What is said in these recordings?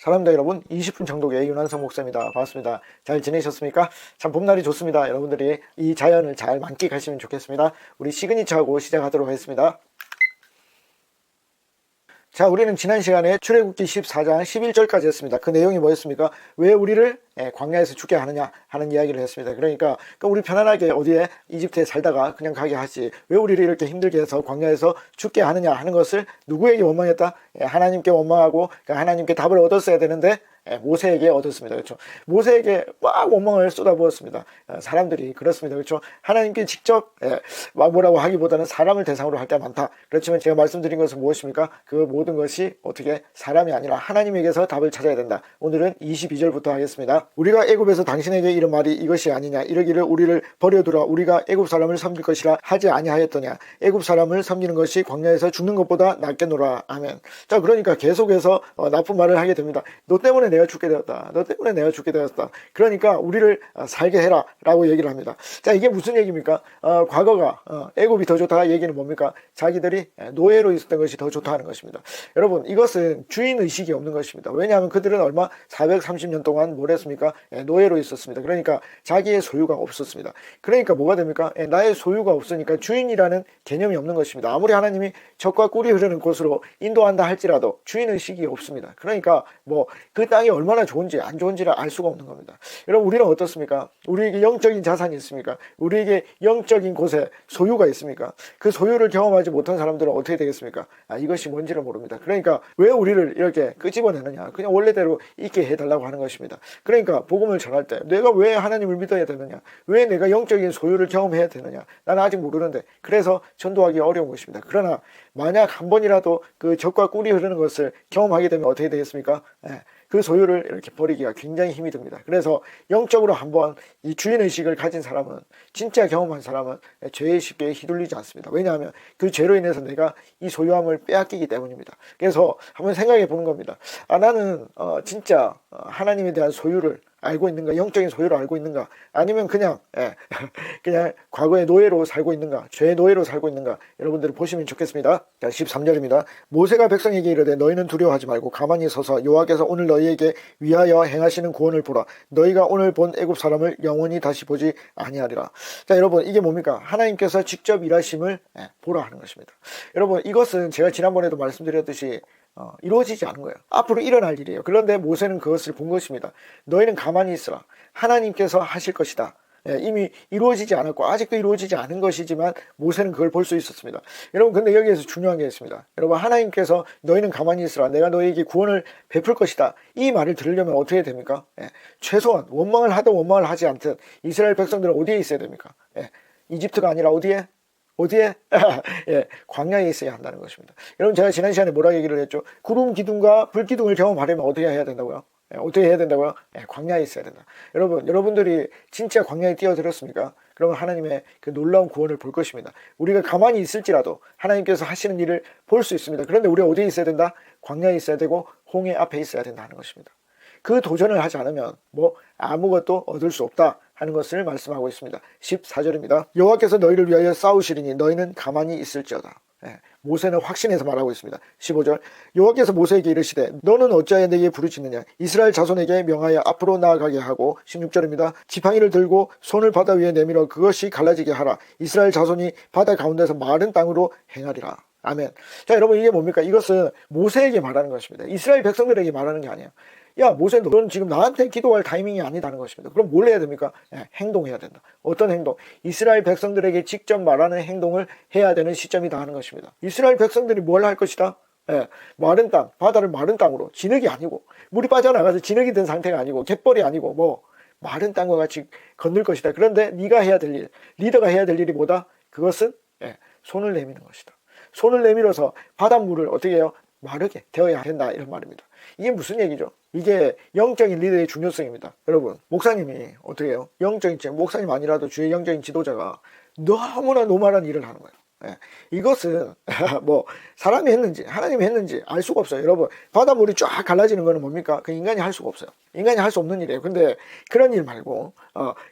사랑합니다 여러분. 20분 정독의 윤한성 목사입니다. 반갑습니다. 잘 지내셨습니까? 참 봄날이 좋습니다. 여러분들이 이 자연을 잘 만끽하시면 좋겠습니다. 우리 시그니처하고 시작하도록 하겠습니다. 자, 우리는 지난 시간에 출애굽기 14장 11절까지 했습니다. 그 내용이 뭐였습니까? 왜 우리를 광야에서 죽게 하느냐 하는 이야기를 했습니다. 그러니까 우리 편안하게 어디에 이집트에 살다가 그냥 가게 하지 왜 우리를 이렇게 힘들게 해서 광야에서 죽게 하느냐 하는 것을 누구에게 원망했다? 하나님께 원망하고 하나님께 답을 얻었어야 되는데 모세에게 얻었습니다. 그렇죠? 모세에게 막 원망을 쏟아부었습니다. 사람들이 그렇습니다. 그렇죠? 하나님께 직접 막 뭐라고 하기보다는 사람을 대상으로 할 때 많다. 그렇지만 제가 말씀드린 것은 무엇입니까? 그 모든 것이 어떻게 사람이 아니라 하나님에게서 답을 찾아야 된다. 오늘은 22절부터 하겠습니다. 우리가 애굽에서 당신에게 이런 말이 이것이 아니냐 이러기를 우리를 버려두라 우리가 애굽 사람을 섬길 것이라 하지 아니하였더냐 애굽 사람을 섬기는 것이 광야에서 죽는 것보다 낫겠노라. 아멘. 자, 그러니까 계속해서 나쁜 말을 하게 됩니다. 너 때문에 내가 죽게 되었다. 너 때문에 내가 죽게 되었다. 그러니까 우리를 살게 해라 라고 얘기를 합니다. 자, 이게 무슨 얘기입니까? 과거가 애굽이 더 좋다 얘기는 뭡니까? 자기들이 노예로 있었던 것이 더 좋다는 것입니다. 여러분, 이것은 주인의식이 없는 것입니다. 왜냐하면 그들은 얼마 430년 동안 뭘 했습니까? 노예로 있었습니다. 그러니까 자기의 소유가 없었습니다. 그러니까 뭐가 됩니까? 나의 소유가 없으니까 주인이라는 개념이 없는 것입니다. 아무리 하나님이 젖과 꿀이 흐르는 곳으로 인도한다 할지라도 주인의식이 없습니다. 그러니까 뭐 그 땅이 얼마나 좋은지 안 좋은지를 알 수가 없는 겁니다. 여러분, 우리는 어떻습니까? 우리에게 영적인 자산이 있습니까? 우리에게 영적인 곳에 소유가 있습니까? 그 소유를 경험하지 못한 사람들은 어떻게 되겠습니까? 이것이 뭔지를 모릅니다. 그러니까 왜 우리를 이렇게 끄집어내느냐? 그냥 원래대로 있게 해달라고 하는 것입니다. 그러니까 복음을 전할 때 내가 왜 하나님을 믿어야 되느냐? 왜 내가 영적인 소유를 경험해야 되느냐? 나는 아직 모르는데 그래서 전도하기 어려운 것입니다. 그러나 만약 한 번이라도 그 젖과 꿀이 흐르는 것을 경험하게 되면 어떻게 되겠습니까? 그 소유를 이렇게 버리기가 굉장히 힘이 듭니다. 그래서 영적으로 한번 이 주인의식을 가진 사람은, 진짜 경험한 사람은 죄에 쉽게 휘둘리지 않습니다. 왜냐하면 그 죄로 인해서 내가 이 소유함을 빼앗기기 때문입니다. 그래서 한번 생각해 보는 겁니다. 나는 진짜 하나님에 대한 소유를 알고 있는가? 영적인 소유를 알고 있는가? 아니면 그냥 과거의 노예로 살고 있는가? 죄의 노예로 살고 있는가? 여러분들이 보시면 좋겠습니다. 자, 13절입니다. 모세가 백성에게 이르되 너희는 두려워하지 말고 가만히 서서 여호와께서 오늘 너희에게 위하여 행하시는 구원을 보라. 너희가 오늘 본 애굽 사람을 영원히 다시 보지 아니하리라. 자, 여러분, 이게 뭡니까? 하나님께서 직접 일하심을 보라 하는 것입니다. 여러분, 이것은 제가 지난번에도 말씀드렸듯이 이루어지지 않은 거예요. 앞으로 일어날 일이에요. 그런데 모세는 그것을 본 것입니다. 너희는 가만히 있으라. 하나님께서 하실 것이다. 이미 이루어지지 않았고 아직도 이루어지지 않은 것이지만 모세는 그걸 볼 수 있었습니다. 여러분, 근데 여기에서 중요한 게 있습니다. 여러분, 하나님께서 너희는 가만히 있으라. 내가 너희에게 구원을 베풀 것이다. 이 말을 들으려면 어떻게 됩니까? 최소한 원망을 하든 원망을 하지 않든 이스라엘 백성들은 어디에 있어야 됩니까? 이집트가 아니라 어디에? 광야에 있어야 한다는 것입니다. 여러분, 제가 지난 시간에 뭐라 얘기를 했죠? 구름 기둥과 불 기둥을 경험하려면 어떻게 해야 된다고요? 어떻게 해야 된다고요? 광야에 있어야 된다. 여러분들이 진짜 광야에 뛰어들었습니까? 그러면 하나님의 그 놀라운 구원을 볼 것입니다. 우리가 가만히 있을지라도 하나님께서 하시는 일을 볼 수 있습니다. 그런데 우리가 어디에 있어야 된다? 광야에 있어야 되고 홍해 앞에 있어야 된다는 것입니다. 그 도전을 하지 않으면 아무것도 얻을 수 없다 하는 것을 말씀하고 있습니다. 14절입니다. 여호와께서 너희를 위하여 싸우시리니 너희는 가만히 있을지어다. 모세는 확신해서 말하고 있습니다. 15절. 여호와께서 모세에게 이르시되 너는 어찌하여 내게 부르짖느냐? 이스라엘 자손에게 명하여 앞으로 나아가게 하고 16절입니다. 지팡이를 들고 손을 바다 위에 내밀어 그것이 갈라지게 하라. 이스라엘 자손이 바다 가운데서 마른 땅으로 행하리라. 아멘. 자, 여러분, 이게 뭡니까? 이것은 모세에게 말하는 것입니다. 이스라엘 백성들에게 말하는 게 아니에요. 야, 모세, 너는 지금 나한테 기도할 타이밍이 아니다는 것입니다. 그럼 뭘 해야 됩니까? 행동해야 된다. 어떤 행동? 이스라엘 백성들에게 직접 말하는 행동을 해야 되는 시점이다 하는 것입니다. 이스라엘 백성들이 뭘 할 것이다? 마른 땅, 바다를 마른 땅으로, 진흙이 아니고, 물이 빠져나가서 진흙이 된 상태가 아니고, 갯벌이 아니고, 마른 땅과 같이 건널 것이다. 그런데 네가 해야 될 일, 리더가 해야 될 일이 뭐다? 그것은 손을 내미는 것이다. 손을 내밀어서 바닷물을 어떻게 해요? 마르게 되어야 된다, 이런 말입니다. 이게 무슨 얘기죠? 이게 영적인 리더의 중요성입니다. 여러분, 목사님이 어떻게 해요? 목사님 아니라도 주의 영적인 지도자가 너무나 노말한 일을 하는 거예요. 이것은 사람이 했는지 하나님이 했는지 알 수가 없어요. 여러분, 바닷물이 쫙 갈라지는 거는 뭡니까? 그 인간이 할 수가 없어요. 인간이 할 수 없는 일이에요. 근데 그런 일 말고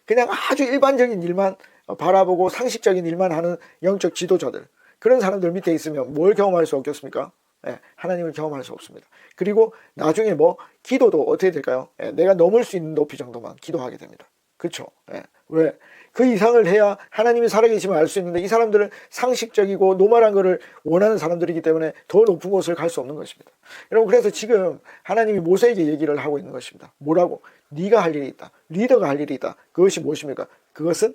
그냥 아주 일반적인 일만 바라보고 상식적인 일만 하는 영적 지도자들, 그런 사람들 밑에 있으면 뭘 경험할 수 없겠습니까? 하나님을 경험할 수 없습니다. 그리고 나중에 뭐 기도도 어떻게 될까요? 내가 넘을 수 있는 높이 정도만 기도하게 됩니다. 그렇죠? 왜? 그 이상을 해야 하나님이 살아계심을 알 수 있는데 이 사람들은 상식적이고 노멀한 것을 원하는 사람들이기 때문에 더 높은 곳을 갈 수 없는 것입니다. 여러분, 그래서 지금 하나님이 모세에게 얘기를 하고 있는 것입니다. 뭐라고? 네가 할 일이 있다. 리더가 할 일이 있다. 그것이 무엇입니까? 그것은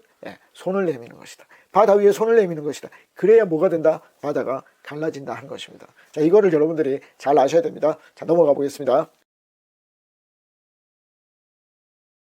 손을 내미는 것이다. 바다 위에 손을 내미는 것이다. 그래야 뭐가 된다? 바다가 갈라진다 하는 것입니다. 자, 이거를 여러분들이 잘 아셔야 됩니다. 자, 넘어가 보겠습니다.